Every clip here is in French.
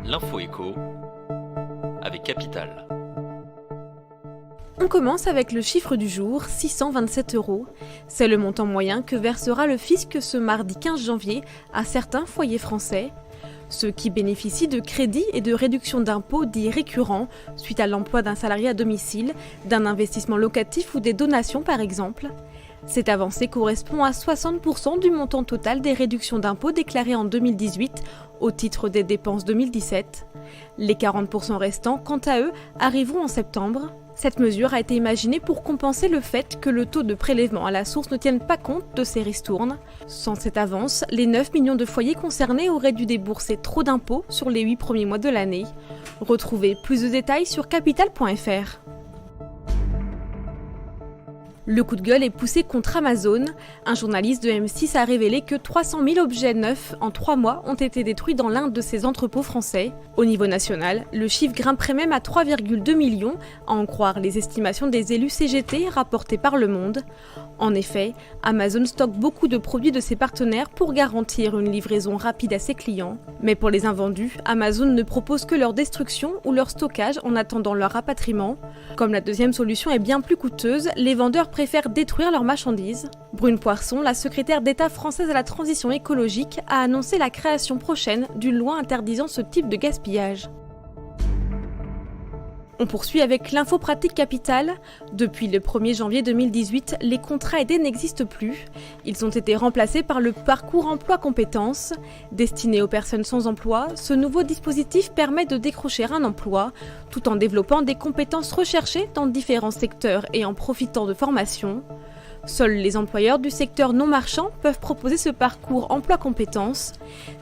L'info écho avec Capital. On commence avec le chiffre du jour, 627 €. C'est le montant moyen que versera le fisc ce mardi 15 janvier à certains foyers français. Ceux qui bénéficient de crédits et de réductions d'impôts dits récurrents suite à l'emploi d'un salarié à domicile, d'un investissement locatif ou des donations par exemple. Cette avancée correspond à 60% du montant total des réductions d'impôts déclarées en 2018 au titre des dépenses 2017. Les 40% restants, quant à eux, arriveront en septembre. Cette mesure a été imaginée pour compenser le fait que le taux de prélèvement à la source ne tienne pas compte de ces ristournes. Sans cette avance, les 9 millions de foyers concernés auraient dû débourser trop d'impôts sur les 8 premiers mois de l'année. Retrouvez plus de détails sur capital.fr. Le coup de gueule est poussé contre Amazon. Un journaliste de M6 a révélé que 300 000 objets neufs en 3 mois ont été détruits dans l'un de ses entrepôts français. Au niveau national, le chiffre grimperait même à 3,2 millions, à en croire les estimations des élus CGT rapportées par Le Monde. En effet, Amazon stocke beaucoup de produits de ses partenaires pour garantir une livraison rapide à ses clients. Mais pour les invendus, Amazon ne propose que leur destruction ou leur stockage en attendant leur rapatriement. Comme la deuxième solution est bien plus coûteuse, les vendeurs préfèrent détruire leurs marchandises. Brune Poirson, la secrétaire d'État française à la transition écologique, a annoncé la création prochaine d'une loi interdisant ce type de gaspillage. On poursuit avec l'info pratique Capital. Depuis le 1er janvier 2018, les contrats aidés n'existent plus. Ils ont été remplacés par le parcours emploi compétences. Destiné aux personnes sans emploi, ce nouveau dispositif permet de décrocher un emploi, tout en développant des compétences recherchées dans différents secteurs et en profitant de formations. Seuls les employeurs du secteur non marchand peuvent proposer ce parcours emploi-compétences.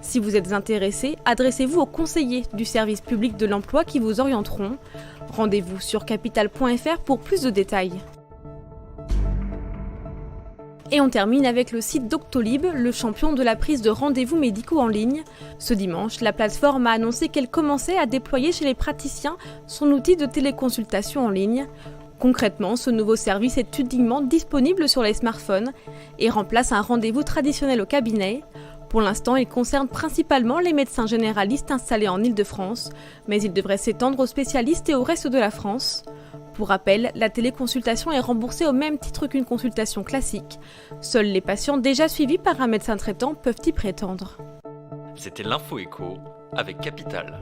Si vous êtes intéressé, adressez-vous aux conseillers du service public de l'emploi qui vous orienteront. Rendez-vous sur capital.fr pour plus de détails. Et on termine avec le site Doctolib, le champion de la prise de rendez-vous médicaux en ligne. Ce dimanche, la plateforme a annoncé qu'elle commençait à déployer chez les praticiens son outil de téléconsultation en ligne. Concrètement, ce nouveau service est uniquement disponible sur les smartphones et remplace un rendez-vous traditionnel au cabinet. Pour l'instant, il concerne principalement les médecins généralistes installés en Île-de-France, mais il devrait s'étendre aux spécialistes et au reste de la France. Pour rappel, la téléconsultation est remboursée au même titre qu'une consultation classique. Seuls les patients déjà suivis par un médecin traitant peuvent y prétendre. C'était l'info écho avec Capital.